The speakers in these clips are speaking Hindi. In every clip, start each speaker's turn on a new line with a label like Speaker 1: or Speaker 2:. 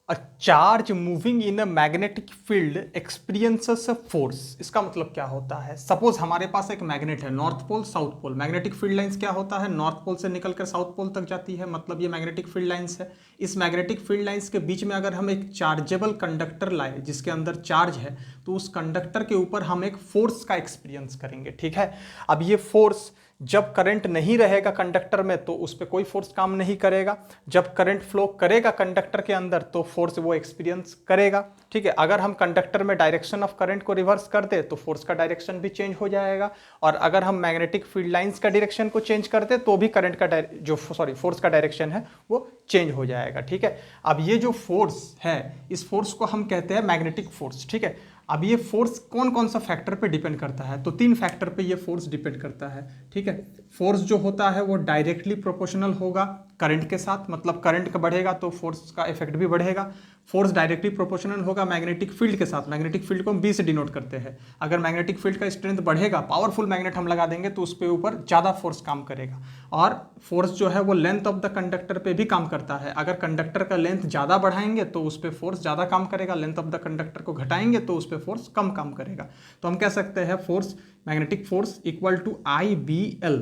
Speaker 1: A charge moving in a magnetic field experiences a force. इसका मतलब क्या होता है? सपोज हमारे पास एक मैग्नेट है, north pole south pole. Magnetic field lines क्या होता है? नॉर्थ पोल से निकलकर साउथ पोल तक जाती है, मतलब ये मैग्नेटिक फील्ड लाइंस है। इस मैग्नेटिक फील्ड लाइंस के बीच में अगर हम एक चार्जेबल कंडक्टर लाए जिसके अंदर चार्ज है, तो उस कंडक्टर के ऊपर हम एक फोर्स का एक्सपीरियंस करेंगे। ठीक है, अब ये फोर्स जब करंट नहीं रहेगा कंडक्टर में तो उस पर कोई फोर्स काम नहीं करेगा। जब करंट फ्लो करेगा कंडक्टर के अंदर तो फोर्स वो एक्सपीरियंस करेगा। ठीक है, अगर हम कंडक्टर में डायरेक्शन ऑफ करंट को रिवर्स कर दे तो फोर्स का डायरेक्शन भी चेंज हो जाएगा, और अगर हम मैग्नेटिक फील्ड लाइंस का डायरेक्शन को चेंज कर दे तो भी करंट का फोर्स का डायरेक्शन है वो चेंज हो जाएगा। ठीक है, अब ये जो फोर्स है इस फोर्स को हम कहते हैं मैग्नेटिक फोर्स। ठीक है, अब ये फोर्स कौन कौन सा फैक्टर पे डिपेंड करता है? तो 3 फैक्टर पे ये फोर्स डिपेंड करता है। ठीक है, फोर्स जो होता है वो डायरेक्टली प्रोपोर्शनल होगा करंट के साथ, मतलब करंट का बढ़ेगा तो फोर्स का इफेक्ट भी बढ़ेगा। फोर्स डायरेक्टली प्रोपोर्शनल होगा मैग्नेटिक फील्ड के साथ। मैग्नेटिक फील्ड को हम बी से डिनोट करते हैं। अगर मैग्नेटिक फील्ड का स्ट्रेंथ बढ़ेगा, पावरफुल मैग्नेट हम लगा देंगे तो उस पर ऊपर ज़्यादा फोर्स काम करेगा। और फोर्स जो है वो लेंथ ऑफ द कंडक्टर पे भी काम करता है। अगर कंडक्टर का लेंथ ज़्यादा बढ़ाएंगे तो उस पर फोर्स ज़्यादा काम करेगा, लेंथ ऑफ द कंडक्टर को घटाएंगे तो उस पर फोर्स कम काम करेगा। तो हम कह सकते हैं force, magnetic force equal to IBL।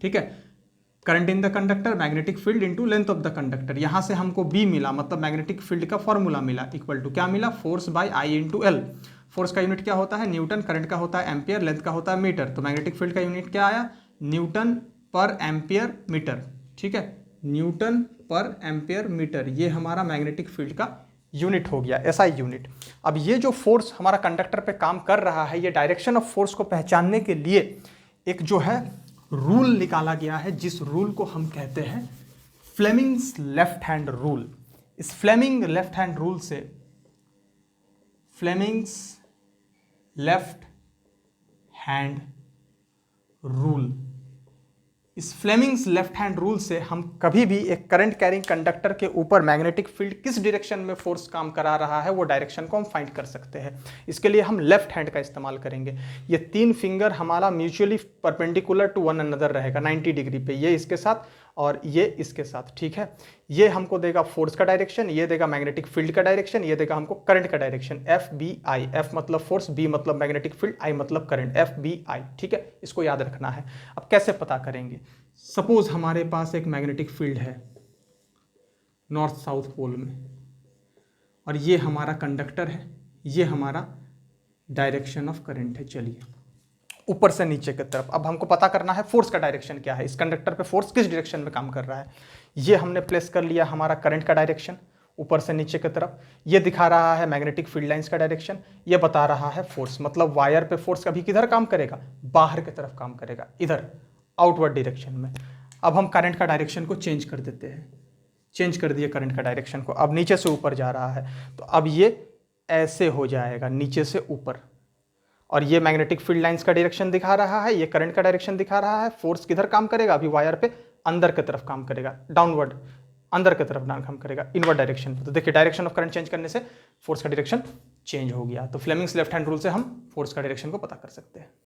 Speaker 1: ठीक है, current in the conductor, magnetic field into length of the conductor. यहां से हमको बी मिला, मतलब मैग्नेटिक फील्ड का फॉर्मूला मिला, इक्वल टू क्या मिला? Force by I into L. Force का यूनिट क्या होता है? न्यूटन। करंट का होता है एम्पियर। लेंथ का होता है मीटर। तो मैग्नेटिक फील्ड का यूनिट क्या आया? न्यूटन पर एम्पियर मीटर। ठीक है, न्यूटन पर एम्पियर मीटर, ये हमारा मैग्नेटिक फील्ड का यूनिट हो गया, एसआई यूनिट। अब ये जो फोर्स हमारा कंडक्टर पे काम कर रहा है, ये डायरेक्शन ऑफ फोर्स को पहचानने के लिए एक जो है रूल निकाला गया है, जिस रूल को हम कहते हैं फ्लेमिंग्स लेफ्ट हैंड रूल। इस फ्लेमिंग लेफ्ट हैंड रूल से, फ्लेमिंग्स लेफ्ट हैंड रूल, इस फ्लेमिंग्स लेफ्ट हैंड रूल से हम कभी भी एक करंट कैरिंग कंडक्टर के ऊपर मैग्नेटिक फील्ड किस डायरेक्शन में फोर्स काम करा रहा है वो डायरेक्शन को हम फाइंड कर सकते हैं। इसके लिए हम लेफ्ट हैंड का इस्तेमाल करेंगे। ये 3 फिंगर हमारा mutually perpendicular to one another रहेगा 90 डिग्री पे, ये इसके साथ और ये इसके साथ। ठीक है, ये हमको देगा फोर्स का डायरेक्शन, ये देगा मैग्नेटिक फील्ड का डायरेक्शन, ये देगा हमको करंट का डायरेक्शन। FBI, F मतलब फोर्स, B मतलब मैग्नेटिक फील्ड, I मतलब करंट, FBI। ठीक है, इसको याद रखना है। अब कैसे पता करेंगे? सपोज हमारे पास एक मैग्नेटिक फील्ड है नॉर्थ साउथ पोल में, और ये हमारा कंडक्टर है, ये हमारा डायरेक्शन ऑफ करंट है। चलिए ऊपर से नीचे की तरफ अब हमको पता करना है फोर्स का डायरेक्शन क्या है, इस कंडक्टर पे फोर्स किस डायरेक्शन में काम कर रहा है। ये हमने प्लेस कर लिया हमारा करंट का डायरेक्शन ऊपर से नीचे की तरफ। ये दिखा रहा है मैग्नेटिक फील्ड लाइंस का डायरेक्शन, ये बता रहा है फोर्स। मतलब वायर पे फोर्स कभी किधर काम करेगा? बाहर की तरफ काम करेगा, इधर आउटवर्ड डायरेक्शन में। अब हम करंट का डायरेक्शन को चेंज कर देते हैं, चेंज कर दिए करंट का डायरेक्शन को। अब नीचे से ऊपर जा रहा है तो अब ये ऐसे हो जाएगा नीचे से ऊपर, और ये मैग्नेटिक फील्ड लाइंस का डायरेक्शन दिखा रहा है, ये करंट का डायरेक्शन दिखा रहा है। फोर्स किधर काम करेगा? अभी वायर पे अंदर की तरफ काम करेगा, डाउनवर्ड, अंदर की तरफ काम करेगा, इनवर्ड डायरेक्शन पे। तो देखिए डायरेक्शन ऑफ करंट चेंज करने से फोर्स का डायरेक्शन चेंज हो गया। तो फ्लेमिंग्स लेफ्ट हैंड रूल से हम फोर्स का डायरेक्शन को पता कर सकते हैं।